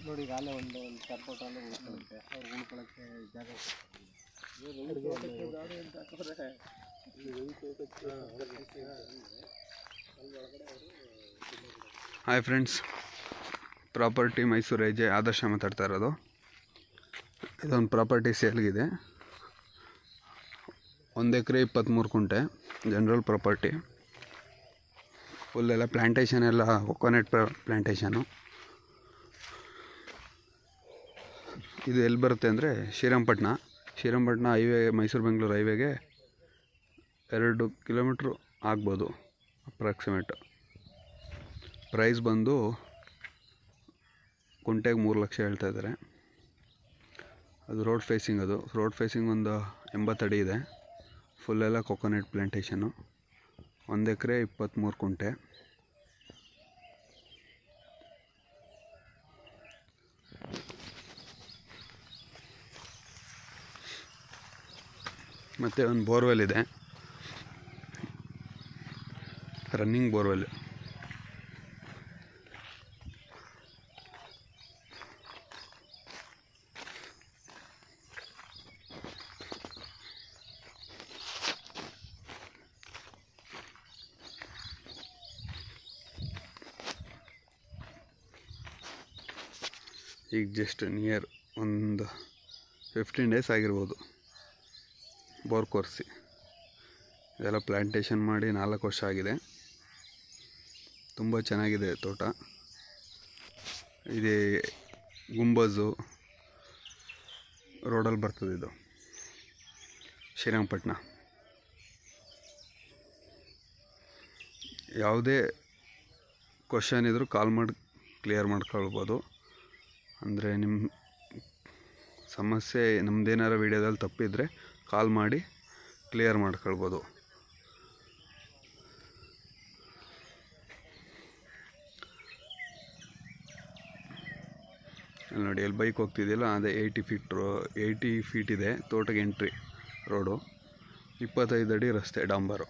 ನೋಡಿ ಈಗ ಅಲ್ಲೇ ಒಂದು ಸರ್ಪೋಟ ಅಲ್ಲೇ ಉಳ್ಕೊಳ್ಳುತ್ತೆ, ಅವ್ರು ಉಳ್ಕೊಳ್ಳೋಕ್ಕೆ ಜಾಗ. ಹಾಯ್ ಫ್ರೆಂಡ್ಸ್, ಪ್ರಾಪರ್ಟಿ ಮೈಸೂರು ಹೆಜ್ಜೆ ಆದರ್ಶ ಮಾತಾಡ್ತಾ ಇರೋದು. ಇದೊಂದು ಪ್ರಾಪರ್ಟಿ ಸೇಲ್ಗಿದೆ. 1 ಎಕರೆ 23 ಕುಂಟೆ ಜನರಲ್ ಪ್ರಾಪರ್ಟಿ. ಫುಲ್ಲೆಲ್ಲ ಪ್ಲ್ಯಾಂಟೇಷನ್, ಎಲ್ಲ ಕೊಕೊನೆಟ್ ಪ್ಲ್ಯಾಂಟೇಷನು. ಇದು ಎಲ್ಲಿ ಬರುತ್ತೆ ಅಂದರೆ ಶ್ರೀರಂಗಪಟ್ಟಣ ಹೈವೇ, ಮೈಸೂರು ಬೆಂಗಳೂರು ಹೈವೇಗೆ 2 ಕಿಲೋಮೀಟ್ರು ಆಗ್ಬೋದು ಅಪ್ರಾಕ್ಸಿಮೇಟ್. ಪ್ರೈಸ್ ಬಂದು ಕುಂಟೆಗೆ 3 ಲಕ್ಷ ಹೇಳ್ತಾ ಇದ್ದಾರೆ. ಅದು ರೋಡ್ ಫೇಸಿಂಗ್ ಒಂದು 80 ಅಡಿ ಇದೆ. ಫುಲ್ಲೆಲ್ಲ ಕೊಕೊನೆಟ್ ಪ್ಲ್ಯಾಂಟೇಷನು. 1 ಎಕರೆ 23 ಕುಂಟೆ. ಮತ್ತು ಒಂದು ಬೋರ್ವೆಲ್ ಇದೆ, ರನ್ನಿಂಗ್ ಬೋರ್ವೆಲ್. ಈಗ ಜಸ್ಟ್ ನಿಯರ್ ಒಂದು 15 ಡೇಸ್ ಆಗಿರ್ಬೋದು ಬೋರ್ ಕೊರೆಸಿ. ಇದೆಲ್ಲ ಪ್ಲ್ಯಾಂಟೇಷನ್ ಮಾಡಿ 4 ವರ್ಷ ಆಗಿದೆ. ತುಂಬ ಚೆನ್ನಾಗಿದೆ ತೋಟ. ಇದೆ ಗುಂಬಜು ರೋಡಲ್ಲಿ ಬರ್ತದೆ. ಇದು ಶ್ರೀರಂಗಪಟ್ಟಣ. ಯಾವುದೇ ಕ್ವಶನ್ ಇದ್ದರೂ ಕಾಲ್ ಮಾಡಿ ಕ್ಲಿಯರ್ ಮಾಡ್ಕೊಳ್ಬೋದು. ಅಂದರೆ ನಿಮ್ಮ ಸಮಸ್ಯೆ, ನಮ್ಮದೇನಾರ ವೀಡಿಯೋದಲ್ಲಿ ತಪ್ಪಿದರೆ ಕಾಲ್ ಮಾಡಿ ಕ್ಲಿಯರ್ ಮಾಡ್ಕೊಳ್ಬೋದು. ಅಲ್ಲಿ ನೋಡಿ, ಎಲ್ಲಿ ಬೈಕ್ ಹೋಗ್ತಿದೆಯಲ್ಲ, ಅದೇ 80 ಫೀಟ್ ಇದೆ ತೋಟಕ್ಕೆ ಎಂಟ್ರಿ ರೋಡು. 25 ಅಡಿ ರಸ್ತೆ, ಡಾಂಬರು.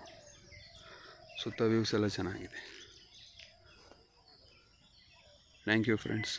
ಸುತ್ತ ವ್ಯೂಸ್ ಎಲ್ಲ ಚೆನ್ನಾಗಿದೆ. Thank you friends.